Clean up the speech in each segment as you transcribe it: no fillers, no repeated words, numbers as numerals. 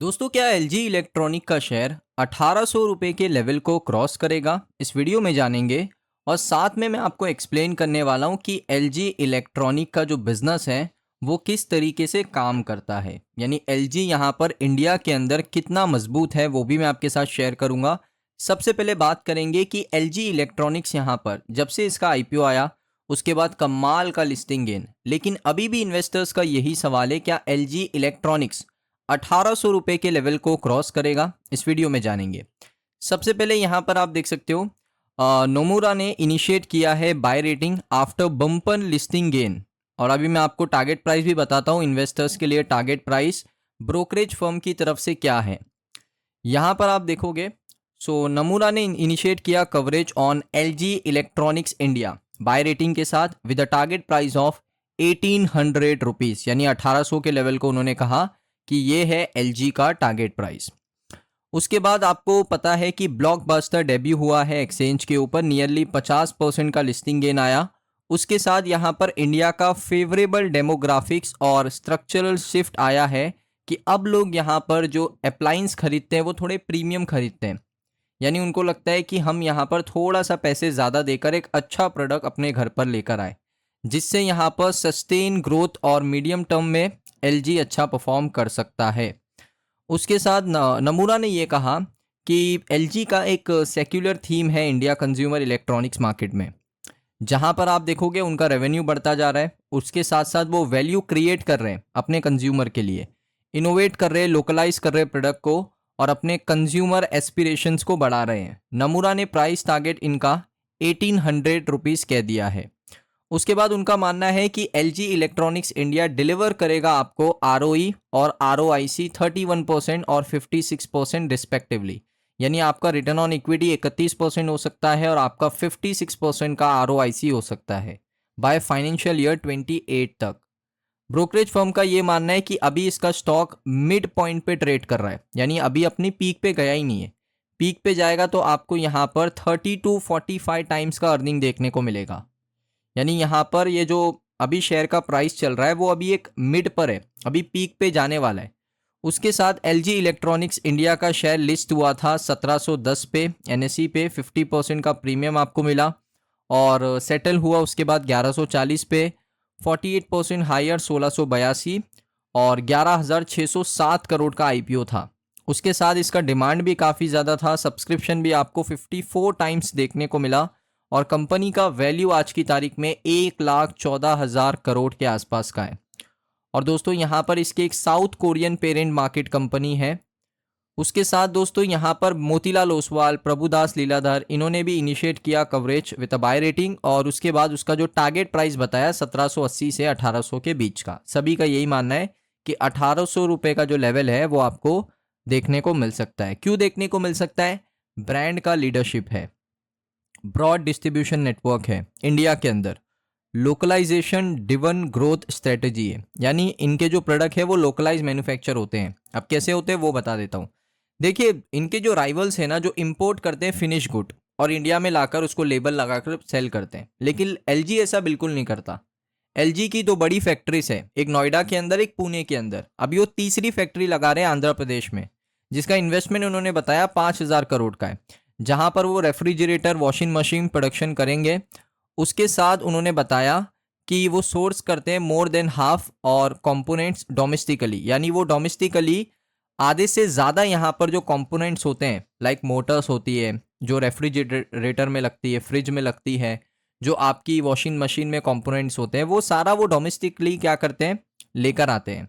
दोस्तों, क्या LG electronic का शेयर 1800 रुपये के लेवल को क्रॉस करेगा? इस वीडियो में जानेंगे। और साथ में मैं आपको एक्सप्लेन करने वाला हूँ कि एलजी इलेक्ट्रॉनिक का जो बिज़नेस है वो किस तरीके से काम करता है, यानी एलजी यहाँ पर इंडिया के अंदर कितना मजबूत है वो भी मैं आपके साथ शेयर करूँगा। सबसे पहले बात करेंगे कि एलजी इलेक्ट्रॉनिक्स यहाँ पर जब से इसका आईपीओ आया उसके बाद कमाल का लिस्टिंग गेन, लेकिन अभी भी इन्वेस्टर्स का यही सवाल है, क्या एलजी इलेक्ट्रॉनिक्स 1800 रुपये के लेवल को क्रॉस करेगा? इस वीडियो में जानेंगे। सबसे पहले यहाँ पर आप देख सकते हो, नोमुरा ने इनिशिएट किया है buy rating after bumper listing gain. और अभी मैं आपको टारगेट प्राइस भी बताता हूँ इन्वेस्टर्स के लिए। टारगेट प्राइस ब्रोकरेज फर्म की तरफ से क्या है यहाँ पर आप देखोगे। सो नमूरा ने इनिशिएट किया coverage on LG electronics India buy rating के साथ with a target price of 1800 rupees, यानी 1800 के लेवल को उन्होंने कहा कि ये है एलजी का टारगेट प्राइस। उसके बाद आपको पता है कि ब्लॉकबस्टर डेब्यू हुआ है एक्सचेंज के ऊपर, नियरली 50% का लिस्टिंग गेन आया। उसके साथ यहाँ पर इंडिया का फेवरेबल डेमोग्राफिक्स और स्ट्रक्चरल शिफ्ट आया है कि अब लोग यहाँ पर जो अप्लायंस खरीदते हैं वो थोड़े प्रीमियम खरीदते हैं, यानी उनको लगता है कि हम यहाँ पर थोड़ा सा पैसे ज़्यादा देकर एक अच्छा प्रोडक्ट अपने घर पर लेकर आए, जिससे यहाँ पर सस्टेन ग्रोथ और मीडियम टर्म में एलजी अच्छा परफॉर्म कर सकता है। उसके साथ नमूना ने ये कहा कि एलजी का एक सेक्युलर थीम है इंडिया कंज्यूमर इलेक्ट्रॉनिक्स मार्केट में, जहाँ पर आप देखोगे उनका रेवेन्यू बढ़ता जा रहा है। उसके साथ साथ वो वैल्यू क्रिएट कर रहे हैं अपने कंज्यूमर के लिए, इनोवेट कर रहे हैं, लोकलाइज कर रहे हैं प्रोडक्ट को और अपने कंज्यूमर एस्पिरेशंस को बढ़ा रहे हैं। नमूरा ने प्राइस टारगेट इनका 1800 रुपीज़ कह दिया है। उसके बाद उनका मानना है कि एलजी इलेक्ट्रॉनिक्स इंडिया डिलीवर करेगा आपको आरओई और आरओआईसी 31% और 56% रिस्पेक्टिवली, यानी आपका रिटर्न ऑन इक्विटी 31% हो सकता है और आपका 56% का आरओआईसी हो सकता है बाय फाइनेंशियल ईयर 28 तक। ब्रोकरेज फर्म का ये मानना है कि अभी इसका स्टॉक मिड पॉइंट पे ट्रेड कर रहा है, यानी अभी अपनी पीक पे गया ही नहीं है। पीक पे जाएगा तो आपको यहाँ पर 30 to 45 टाइम्स का अर्निंग देखने को मिलेगा, यानी यहाँ पर ये जो अभी शेयर का प्राइस चल रहा है वो अभी एक मिड पर है, अभी पीक पे जाने वाला है। उसके साथ एलजी इलेक्ट्रॉनिक्स इंडिया का शेयर लिस्ट हुआ था 1710 पे एनएसई पे, 50% का प्रीमियम आपको मिला और सेटल हुआ उसके बाद 1140 पे, 48% हायर 1682 और 11,607 करोड़ का आईपीओ था। उसके साथ इसका डिमांड भी काफ़ी ज़्यादा था, सब्सक्रिप्शन भी आपको 54 टाइम्स देखने को मिला और कंपनी का वैल्यू आज की तारीख में 1,14,000 करोड़ के आसपास का है। और दोस्तों यहाँ पर इसके एक south Korean parent market company है। उसके साथ दोस्तों यहाँ पर मोतीलाल ओसवाल, प्रभुदास लीलाधर, इन्होंने भी इनिशिएट किया coverage with a buy rating और उसके बाद उसका जो टारगेट प्राइस बताया 1780 से 1800 के बीच का। सभी का यही मानना है कि 1800 रुपये का जो लेवल है वो आपको देखने को मिल सकता है। क्यों देखने को मिल सकता है? ब्रांड का लीडरशिप है, ब्रॉड डिस्ट्रीब्यूशन नेटवर्क है इंडिया के अंदर, लोकलाइजेशन डिवन ग्रोथ स्ट्रेटजी है, यानी इनके जो प्रोडक्ट है वो लोकलाइज मैन्युफैक्चर होते हैं। अब कैसे होते हैं वो बता देता हूँ। देखिए, इनके जो राइवल्स हैं ना, जो इंपोर्ट करते हैं फिनिश गुड और इंडिया में लाकर उसको लेबल लगाकर सेल करते हैं, लेकिन एलजी ऐसा बिल्कुल नहीं करता। एलजी की दो बड़ी फैक्ट्रीज है, एक नोएडा के अंदर, एक पुणे के अंदर। अभी वो तीसरी फैक्ट्री लगा रहे हैं आंध्र प्रदेश में, जिसका इन्वेस्टमेंट उन्होंने बताया 5,000 करोड़ का है, जहां पर वो रेफ्रिजरेटर, वॉशिंग मशीन प्रोडक्शन करेंगे। उसके साथ उन्होंने बताया कि वो सोर्स करते हैं मोर देन हाफ और कंपोनेंट्स डोमेस्टिकली, यानी वो डोमेस्टिकली आधे से ज़्यादा यहाँ पर जो कंपोनेंट्स होते हैं, लाइक मोटर्स होती है जो रेफ्रिजरेटर में लगती है, फ्रिज में लगती है, जो आपकी वॉशिंग मशीन में कंपोनेंट्स होते हैं, वो सारा वो डोमेस्टिकली क्या करते हैं, लेकर आते हैं।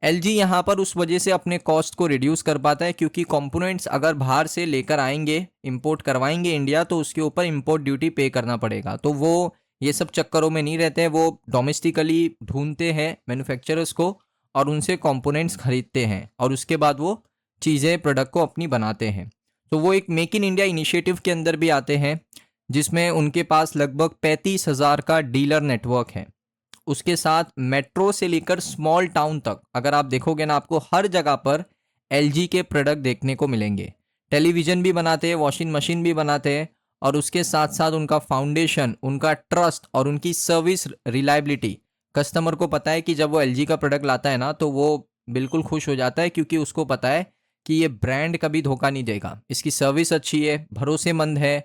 एलजी यहाँ पर उस वजह से अपने कॉस्ट को रिड्यूस कर पाता है, क्योंकि कंपोनेंट्स अगर बाहर से लेकर आएंगे, इंपोर्ट करवाएंगे इंडिया, तो उसके ऊपर इंपोर्ट ड्यूटी पे करना पड़ेगा। तो वो ये सब चक्करों में नहीं रहते हैं, वो डोमेस्टिकली ढूंढते हैं मैन्युफैक्चरर्स को और उनसे कंपोनेंट्स खरीदते हैं और उसके बाद वो चीज़ें, प्रोडक्ट को अपनी बनाते हैं। तो वो एक मेक इन इंडिया इनिशिएटिव के अंदर भी आते हैं, जिसमें उनके पास लगभग 35,000 का डीलर नेटवर्क है। उसके साथ मेट्रो से लेकर स्मॉल टाउन तक अगर आप देखोगे ना, आपको हर जगह पर एलजी के प्रोडक्ट देखने को मिलेंगे। टेलीविज़न भी बनाते हैं, वॉशिंग मशीन भी बनाते हैं और उसके साथ साथ उनका फाउंडेशन, उनका ट्रस्ट और उनकी सर्विस रिलायबिलिटी, कस्टमर को पता है कि जब वो एलजी का प्रोडक्ट लाता है ना, तो वो बिल्कुल खुश हो जाता है, क्योंकि उसको पता है कि ये ब्रांड कभी धोखा नहीं देगा, इसकी सर्विस अच्छी है, भरोसेमंद है,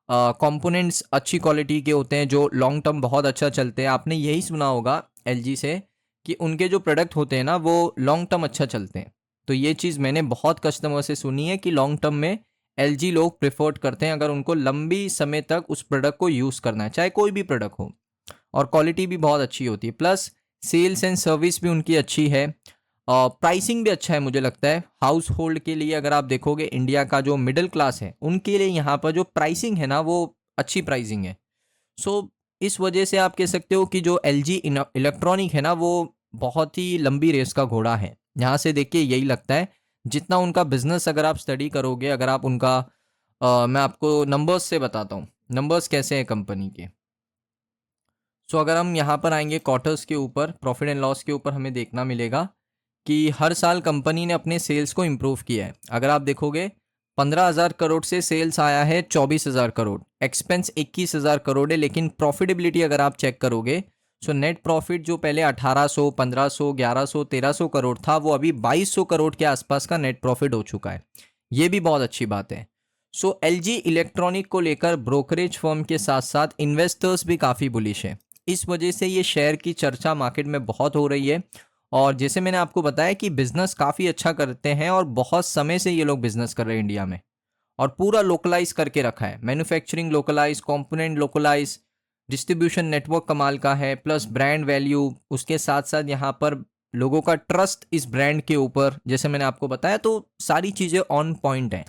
कंपोनेंट्स अच्छी क्वालिटी के होते हैं जो लॉन्ग टर्म बहुत अच्छा चलते हैं। आपने यही सुना होगा एलजी से कि उनके जो प्रोडक्ट होते हैं ना वो लॉन्ग टर्म अच्छा चलते हैं। तो ये चीज़ मैंने बहुत कस्टमर से सुनी है कि लॉन्ग टर्म में एलजी लोग प्रेफर्ड करते हैं अगर उनको लंबी समय तक उस प्रोडक्ट को यूज़ करना है, चाहे कोई भी प्रोडक्ट हो। और क्वालिटी भी बहुत अच्छी होती है, प्लस सेल्स एंड सर्विस भी उनकी अच्छी है, और प्राइसिंग भी अच्छा है। मुझे लगता है हाउस होल्ड के लिए, अगर आप देखोगे इंडिया का जो मिडिल क्लास है उनके लिए यहाँ पर जो प्राइसिंग है ना वो अच्छी प्राइसिंग है। सो इस वजह से आप कह सकते हो कि जो एलजी इलेक्ट्रॉनिक है ना वो बहुत ही लंबी रेस का घोड़ा है। यहाँ से देखिए यही लगता है, जितना उनका बिजनेस अगर आप स्टडी करोगे, अगर आप उनका मैं आपको नंबर्स से बताता हूँ नंबर्स कैसे हैं कंपनी के। सो अगर हम यहाँ पर आएंगे क्वार्टर्स के ऊपर, प्रॉफिट एंड लॉस के ऊपर, हमें देखना मिलेगा कि हर साल कंपनी ने अपने सेल्स को इम्प्रूव किया है। अगर आप देखोगे 15,000 करोड़ से सेल्स आया है 24,000 करोड़, एक्सपेंस 21,000 करोड़ है, लेकिन प्रॉफिटेबिलिटी अगर आप चेक करोगे सो नेट प्रॉफिट जो पहले 1800, 1500, 1100, 1300 करोड़ था वो अभी 2200 करोड़ के आसपास का नेट प्रॉफिट हो चुका है। ये भी बहुत अच्छी बात है। सो एलजी इलेक्ट्रॉनिक को लेकर ब्रोकरेज फर्म के साथ साथ इन्वेस्टर्स भी काफ़ी बुलिश है। इस वजह से ये शेयर की चर्चा मार्केट में बहुत हो रही है। और जैसे मैंने आपको बताया कि बिजनेस काफ़ी अच्छा करते हैं और बहुत समय से ये लोग बिजनेस कर रहे हैं इंडिया में, और पूरा लोकलाइज करके रखा है, manufacturing localise, component localise, distribution network कमाल का है, प्लस ब्रांड वैल्यू, उसके साथ साथ यहाँ पर लोगों का ट्रस्ट इस ब्रांड के ऊपर, जैसे मैंने आपको बताया, तो सारी चीज़ें ऑन पॉइंट हैं।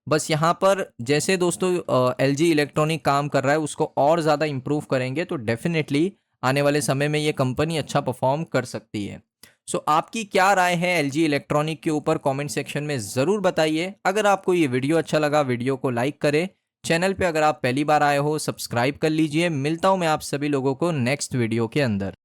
बस यहाँ पर जैसे दोस्तों एलजी इलेक्ट्रॉनिक काम कर रहा है उसको और ज़्यादा इम्प्रूव करेंगे तो डेफिनेटली आने वाले समय में ये कंपनी अच्छा परफॉर्म कर सकती है। सो आपकी क्या राय है एलजी इलेक्ट्रॉनिक के ऊपर, कमेंट सेक्शन में ज़रूर बताइए। अगर आपको ये वीडियो अच्छा लगा, वीडियो को लाइक करें, चैनल पे अगर आप पहली बार आए हो सब्सक्राइब कर लीजिए। मिलता हूँ मैं आप सभी लोगों को नेक्स्ट वीडियो के अंदर।